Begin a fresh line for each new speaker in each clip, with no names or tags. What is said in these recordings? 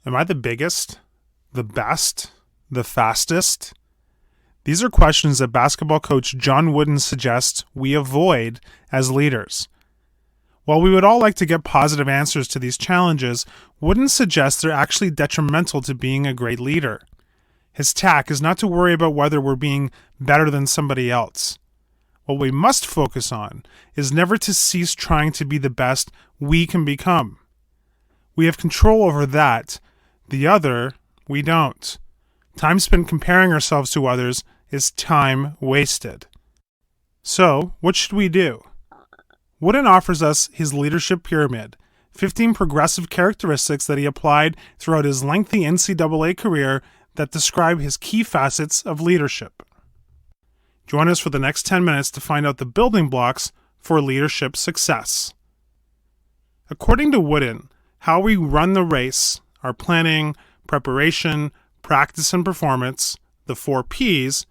Am I the biggest? The best? The fastest? These are questions that basketball coach John Wooden suggests we avoid as leaders. While we would all like to get positive answers to these challenges, Wooden suggests they're actually detrimental to being a great leader. His tack is not to worry about whether we're being better than somebody else. What we must focus on is never to cease trying to be the best we can become. We have control over that. The other, we don't. Time spent comparing ourselves to others is time wasted. So, what should we do? Wooden offers us his leadership pyramid, 15 progressive characteristics that he applied throughout his lengthy NCAA career that describe his key facets of leadership. Join us for the next 10 minutes to find out the building blocks for leadership success. According to Wooden, how we run the race, our planning, preparation, practice, and performance, the 4 Ps,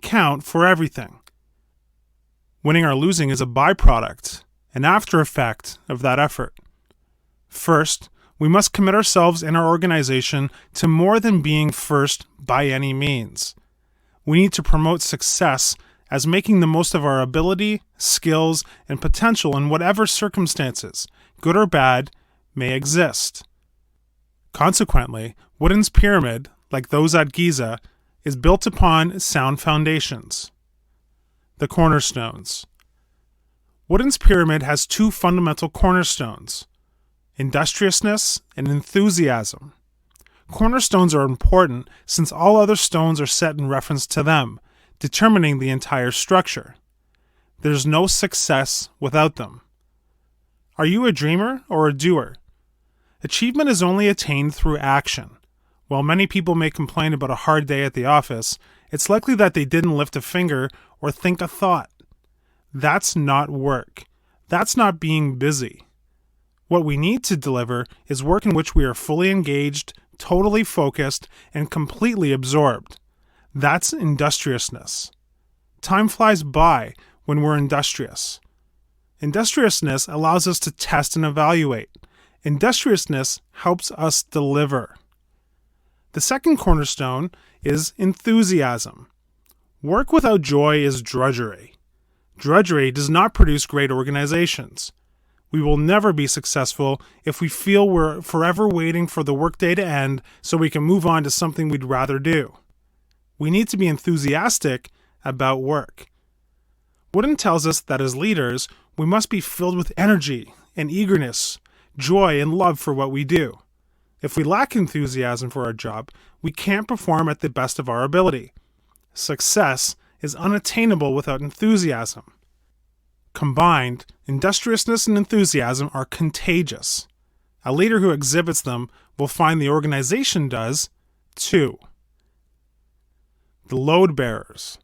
count for everything. Winning or losing is a byproduct, an after effect of that effort. First, we must commit ourselves and our organization to more than being first by any means. We need to promote success as making the most of our ability, skills, and potential in whatever circumstances, good or bad, may exist. Consequently, Wooden's pyramid, like those at Giza, is built upon sound foundations. The cornerstones. Wooden's pyramid has 2 fundamental cornerstones: industriousness and enthusiasm. Cornerstones are important since all other stones are set in reference to them, determining the entire structure. There's no success without them. Are you a dreamer or a doer? Achievement is only attained through action. While many people may complain about a hard day at the office, it's likely that they didn't lift a finger or think a thought. That's not work. That's not being busy. What we need to deliver is work in which we are fully engaged, totally focused, and completely absorbed. That's industriousness. Time flies by when we're industrious. Industriousness allows us to test and evaluate. Industriousness helps us deliver. The second cornerstone is enthusiasm. Work without joy is drudgery. Drudgery does not produce great organizations. We will never be successful if we feel we're forever waiting for the workday to end so we can move on to something we'd rather do. We need to be enthusiastic about work. Wooden tells us that as leaders, we must be filled with energy and eagerness, joy and love for what we do. If we lack enthusiasm for our job, we can't perform at the best of our ability. Success is unattainable without enthusiasm. Combined, industriousness and enthusiasm are contagious. A leader who exhibits them will find the organization does, too. The load bearers.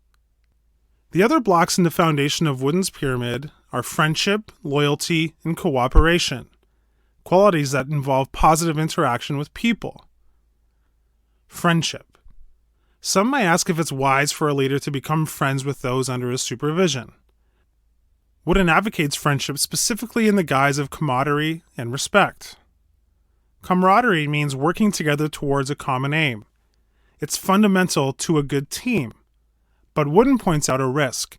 The other blocks in the foundation of Wooden's pyramid are friendship, loyalty, and cooperation, qualities that involve positive interaction with people. Friendship. Some may ask if it's wise for a leader to become friends with those under his supervision. Wooden advocates friendship specifically in the guise of camaraderie and respect. Camaraderie means working together towards a common aim. It's fundamental to a good team. But Wooden points out a risk.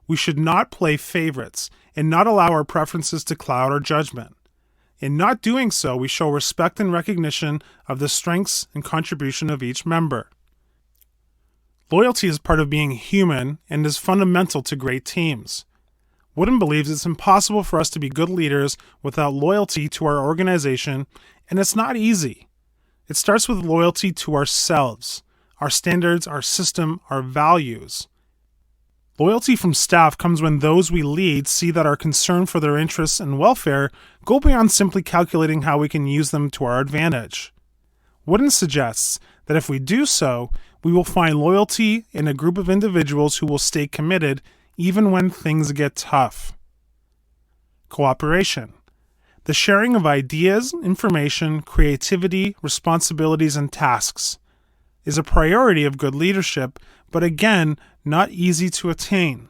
We should not play favorites and not allow our preferences to cloud our judgment. In not doing so, we show respect and recognition of the strengths and contribution of each member. Loyalty is part of being human and is fundamental to great teams. Wooden believes it's impossible for us to be good leaders without loyalty to our organization, and it's not easy. It starts with loyalty to ourselves, our standards, our system, our values. Loyalty from staff comes when those we lead see that our concern for their interests and welfare go beyond simply calculating how we can use them to our advantage. Wooden suggests that if we do so, we will find loyalty in a group of individuals who will stay committed even when things get tough. Cooperation. The sharing of ideas, information, creativity, responsibilities, and tasks is a priority of good leadership, but again, not easy to attain.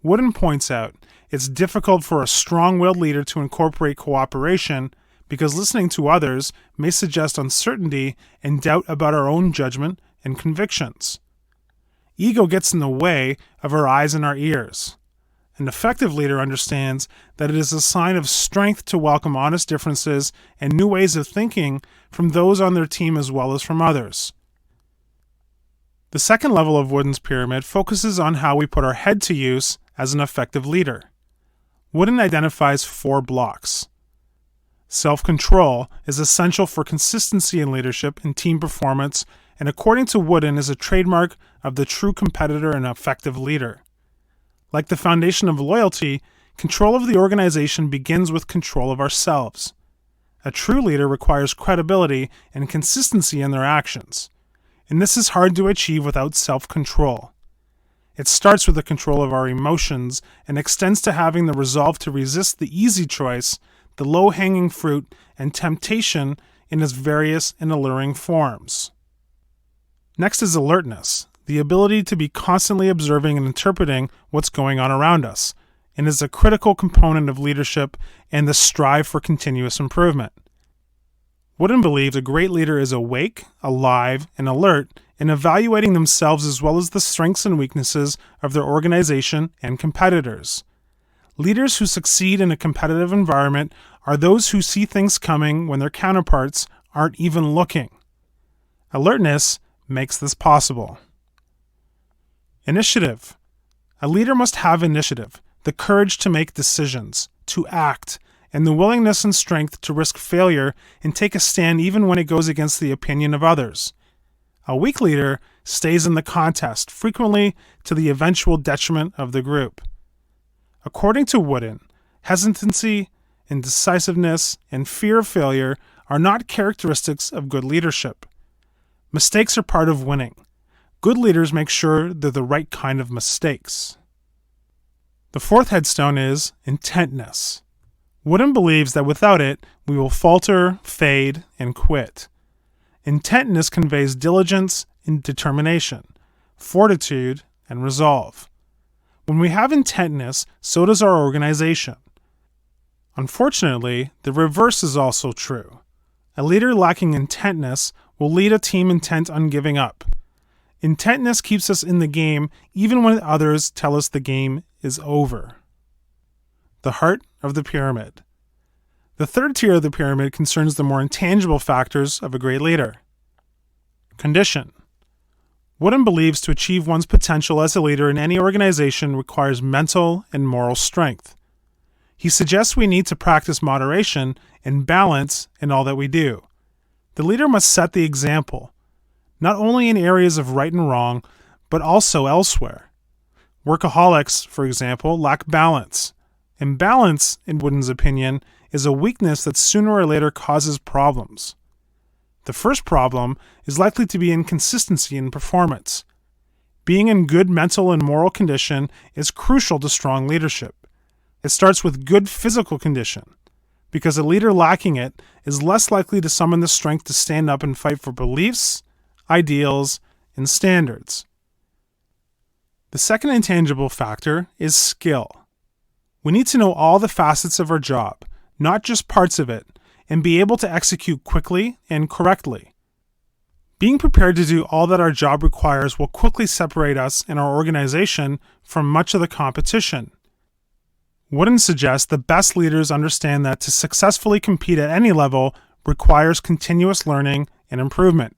Wooden points out it's difficult for a strong-willed leader to incorporate cooperation, because listening to others may suggest uncertainty and doubt about our own judgment and convictions. Ego gets in the way of our eyes and our ears. An effective leader understands that it is a sign of strength to welcome honest differences and new ways of thinking from those on their team as well as from others. The second level of Wooden's pyramid focuses on how we put our head to use as an effective leader. Wooden identifies 4 blocks. Self-control is essential for consistency in leadership and team performance, and according to Wooden is a trademark of the true competitor and effective leader. Like the foundation of loyalty, control of the organization begins with control of ourselves. A true leader requires credibility and consistency in their actions, and this is hard to achieve without self-control. It starts with the control of our emotions and extends to having the resolve to resist the easy choice, the low-hanging fruit, and temptation in its various and alluring forms. Next is alertness, the ability to be constantly observing and interpreting what's going on around us, and is a critical component of leadership and the strive for continuous improvement. Wooden believes a great leader is awake, alive, and alert in evaluating themselves as well as the strengths and weaknesses of their organization and competitors. Leaders who succeed in a competitive environment are those who see things coming when their counterparts aren't even looking. Alertness makes this possible. Initiative. A leader must have initiative, the courage to make decisions, to act, and the willingness and strength to risk failure and take a stand even when it goes against the opinion of others. A weak leader stays in the contest, frequently to the eventual detriment of the group. According to Wooden, hesitancy, indecisiveness, and fear of failure are not characteristics of good leadership. Mistakes are part of winning. Good leaders make sure they're the right kind of mistakes. The fourth headstone is intentness. Wooden believes that without it, we will falter, fade, and quit. Intentness conveys diligence and determination, fortitude, and resolve. When we have intentness, so does our organization. Unfortunately, the reverse is also true. A leader lacking intentness will lead a team intent on giving up. Intentness keeps us in the game even when others tell us the game is over. The heart of the pyramid. The third tier of the pyramid concerns the more intangible factors of a great leader. Condition. Wooden believes to achieve one's potential as a leader in any organization requires mental and moral strength. He suggests we need to practice moderation and balance in all that we do. The leader must set the example, not only in areas of right and wrong, but also elsewhere. Workaholics, for example, lack balance. Imbalance, in Wooden's opinion, is a weakness that sooner or later causes problems. The first problem is likely to be inconsistency in performance. Being in good mental and moral condition is crucial to strong leadership. It starts with good physical condition, because a leader lacking it is less likely to summon the strength to stand up and fight for beliefs, ideals, and standards. The second intangible factor is skill. We need to know all the facets of our job, not just parts of it, and be able to execute quickly and correctly. Being prepared to do all that our job requires will quickly separate us and our organization from much of the competition. Wooden suggests the best leaders understand that to successfully compete at any level requires continuous learning and improvement.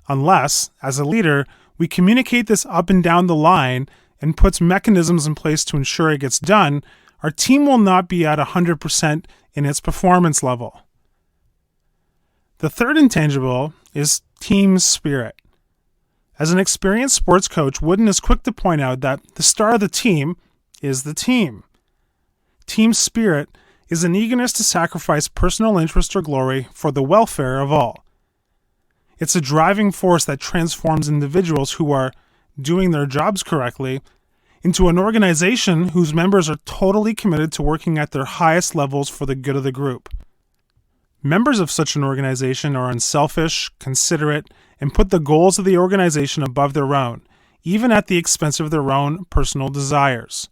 Unless, as a leader, we communicate this up and down the line and puts mechanisms in place to ensure it gets done, our team will not be at 100% in its performance level. The third intangible is team spirit. As an experienced sports coach, Wooden is quick to point out that the star of the team is the team. Team spirit is an eagerness to sacrifice personal interest or glory for the welfare of all. It's a driving force that transforms individuals who are doing their jobs correctly into an organization whose members are totally committed to working at their highest levels for the good of the group. Members of such an organization are unselfish, considerate, and put the goals of the organization above their own, even at the expense of their own personal desires.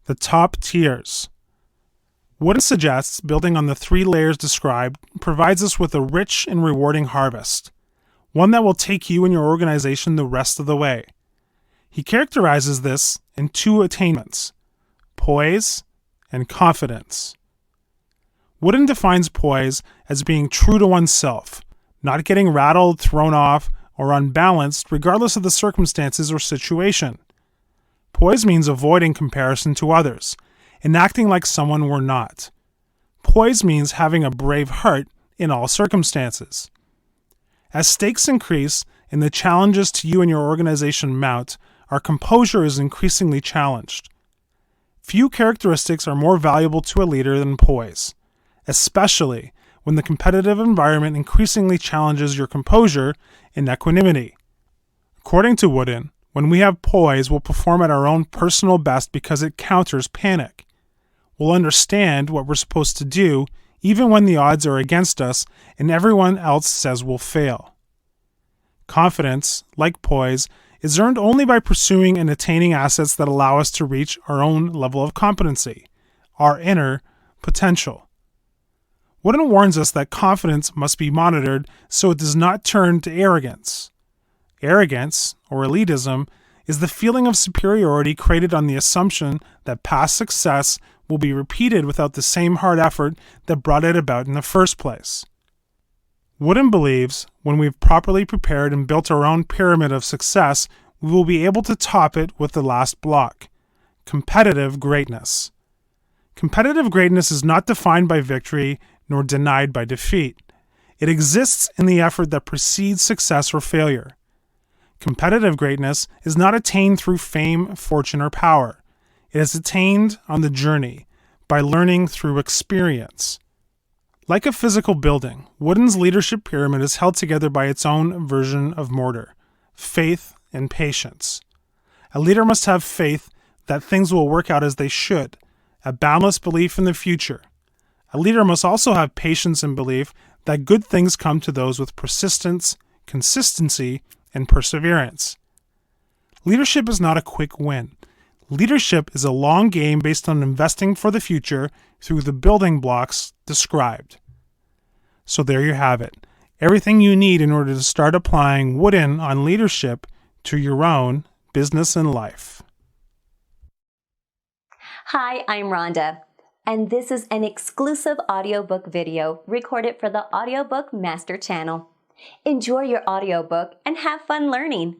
The top tiers. Wooden suggests building on the 3 layers described provides us with a rich and rewarding harvest, one that will take you and your organization the rest of the way. He characterizes this in 2 attainments: poise and confidence. Wooden defines poise as being true to oneself, not getting rattled, thrown off, or unbalanced regardless of the circumstances or situation. Poise means avoiding comparison to others and acting like someone we're not. Poise means having a brave heart in all circumstances. As stakes increase and the challenges to you and your organization mount, our composure is increasingly challenged. Few characteristics are more valuable to a leader than poise, especially when the competitive environment increasingly challenges your composure and equanimity. According to Wooden, when we have poise, we'll perform at our own personal best because it counters panic. We'll understand what we're supposed to do even when the odds are against us and everyone else says we'll fail. Confidence, like poise, is earned only by pursuing and attaining assets that allow us to reach our own level of competency, our inner potential. Wooden warns us that confidence must be monitored so it does not turn to arrogance. Arrogance, or elitism, is the feeling of superiority created on the assumption that past success will be repeated without the same hard effort that brought it about in the first place. Wooden believes when we've properly prepared and built our own pyramid of success, we will be able to top it with the last block: competitive greatness. Competitive greatness is not defined by victory nor denied by defeat. It exists in the effort that precedes success or failure. Competitive greatness is not attained through fame, fortune, or power. It is attained on the journey, by learning through experience. Like a physical building, Wooden's leadership pyramid is held together by its own version of mortar: faith and patience. A leader must have faith that things will work out as they should, a boundless belief in the future. A leader must also have patience and belief that good things come to those with persistence, consistency, and perseverance. Leadership is not a quick win. Leadership is a long game based on investing for the future through the building blocks described. So there you have it. Everything you need in order to start applying Wooden on leadership to your own business and life.
Hi, I'm Rhonda, and this is an exclusive audiobook video recorded for the Audiobook Master channel. Enjoy your audiobook and have fun learning.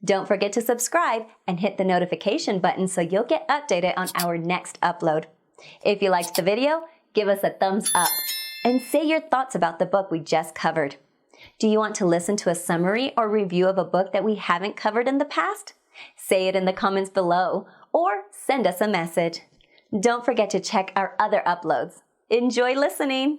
Don't forget to subscribe and hit the notification button so you'll get updated on our next upload. If you liked the video, give us a thumbs up and say your thoughts about the book we just covered. Do you want to listen to a summary or review of a book that we haven't covered in the past? Say it in the comments below or send us a message. Don't forget to check our other uploads. Enjoy listening!